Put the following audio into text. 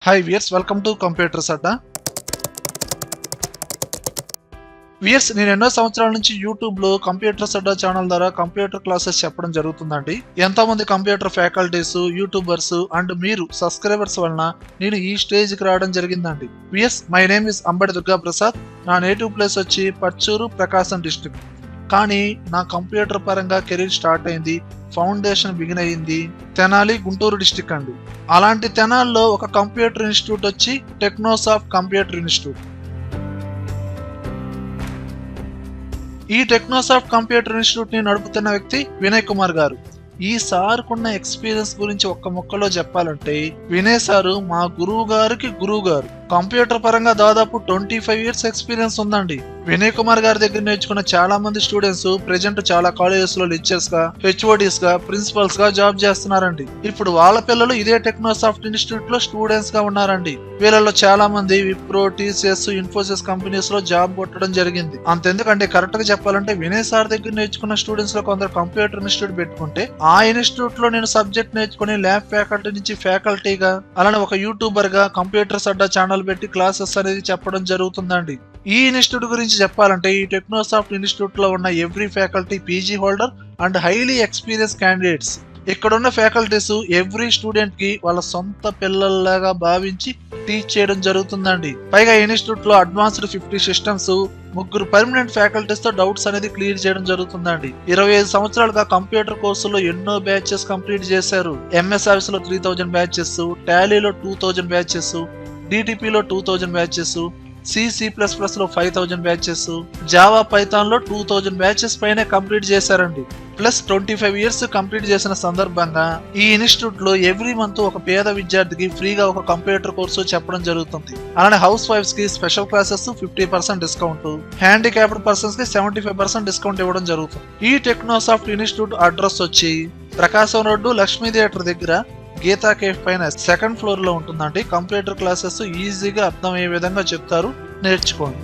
Hi viewers, welcome to computers Adda. Weirs, నేను ఎన్నో సంవత్సరాల నుంచి యూట్యూబ్ లో కంప్యూటర్స్ అడ్డా ఛానల్ ద్వారా కంప్యూటర్ క్లాసెస్ చెప్పడం జరుగుతుందండి. ఎంతో మంది కంప్యూటర్ ఫ్యాకల్టీస్, యూట్యూబర్స్ అండ్ మీరు సబ్స్క్రైబర్స్ వలన నేను ఈ స్టేజ్ కి రావడం జరిగిందండి. Weirs, my name is Ambadi Durga Prasad. నా నేటివ్ ప్లేస్ వచ్చి పచ్చూరు, ప్రకాశం డిస్ట్రిక్ట్. కానీ నా కంప్యూటర్ పరంగా కెరీర్ స్టార్ట్ అయింది, ఫౌండేషన్ బిగిన్ అయ్యింది తెనాలి, గుంటూరు డిస్టిక్ అండి. అలాంటి తెనాల్లో ఒక కంప్యూటర్ ఇన్స్టిట్యూట్ వచ్చి టెక్నోసాఫ్ట్ కంప్యూటర్ ఇన్స్టిట్యూట్. ఈ టెక్నోసాఫ్ట్ కంప్యూటర్ ఇన్స్టిట్యూట్ ని నడుపుతున్న వ్యక్తి వినయ్ కుమార్ గారు. ఈ సార్ కున్న ఎక్స్పీరియన్స్ గురించి ఒక్క ముక్కలో చెప్పాలంటే, వినయ్ సారు మా గురువు గారికి గురువు గారు. కంప్యూటర్ పరంగా దాదాపు 25 years ఎక్స్పీరియన్స్ ఉందండి. వినయ్ కుమార్ గారి దగ్గర నేర్చుకున్న చాలా మంది స్టూడెంట్స్ ప్రెజెంట్ చాలా కాలేజెస్ లో లెక్చర్స్ గా, హెచ్ఓడిస్ గా, ప్రిన్సిపల్స్ గా జాబ్ చేస్తున్నారండి. ఇప్పుడు వాళ్ళ పిల్లలు ఇదే టెక్నోసాఫ్ట్ ఇన్స్టిట్యూట్ లో స్టూడెంట్స్ గా ఉన్నారండి. వీళ్ళలో చాలా మంది విప్రో, టీసీఎస్, ఇన్ఫోసిస్ కంపెనీస్ లో జాబ్ కొట్టడం జరిగింది. అంతెందుకంటే కరెక్ట్ గా చెప్పాలంటే, వినయ్ సార్ దగ్గర నేర్చుకున్న స్టూడెంట్స్ లో కొందరు కంప్యూటర్ ఇన్స్టిట్యూట్ పెట్టుకుంటే, ఆ ఇన్స్టిట్యూట్ లో నేను సబ్జెక్ట్ నేర్చుకుని ల్యాబ్ ఫ్యాకల్టీ నుంచి ఫ్యాకల్టీగా, అలానే ఒక యూట్యూబర్ గా కంప్యూటర్స్ అడ్డా ఛానల్ పెట్టి క్లాసెస్ అనేది చెప్పడం జరుగుతుందండి. ఈ ఇన్స్టిట్యూట్ గురించి చెప్పాలంటే, ఈ టెక్నోసాఫ్ట్ ఇన్స్టిట్యూట్ లో ఉన్న every faculty PG holder and highly experience candidates. ఇక్కడున్న ఫ్యాకల్టీస్ ఎవ్రీ స్టూడెంట్ కి వాళ్ళ సొంత పిల్లల్లాగా భావించి టీచ్ చేయడం జరుగుతుందండి. పైగా ఇన్స్టిట్యూట్ లో అడ్వాన్స్డ్ 50 సిస్టమ్స్, 3 పర్మనెంట్ ఫ్యాకల్టీస్ తో డౌట్స్ అనేది క్లియర్ చేయడం జరుగుతుందండి. 25 సంవత్సరాలుగా కంప్యూటర్ కోర్సులో ఎన్నో బ్యాచెస్ కంప్లీట్ చేశారు. ఎంఎస్ ఆఫీస్ లో 3000 బ్యాచెస్, టాలీలో 2000 బ్యాచెస్, డిటిపిలో 2000 బ్యాచెస్, C++ లో 5000 బ్యాచెస్, జావా, పైథాన్ లో 2000 బ్యాచెస్ పైన కంప్లీట్ చేశారండి. ప్లస్ 25 years కంప్లీట్ చేసిన సందర్భంగా ఈ ఇన్స్టిట్యూట్ లో ఎవ్రీ మంత్ ఒక పేద విద్యార్థికి ఫ్రీగా ఒక కంప్యూటర్ కోర్సు చెప్పడం జరుగుతుంది. అలానే హౌస్ వైఫ్స్ కి special classes 50% discount, handicapped persons కి 75% డిస్కౌంట్ ఇవ్వడం జరుగుతుంది. ఈ టెక్నోసాఫ్ట్ ఇన్స్టిట్యూట్ అడ్రస్ వచ్చి ప్రకాశం రోడ్డు, లక్ష్మీ థియేటర్ దగ్గర గీతా కేఫ్ పైన 2nd floor లో ఉంటుందండి. కంప్యూటర్ క్లాసెస్ ఈజీగా అర్థమయ్యే విధంగా చెప్తారు, నేర్చుకోండి.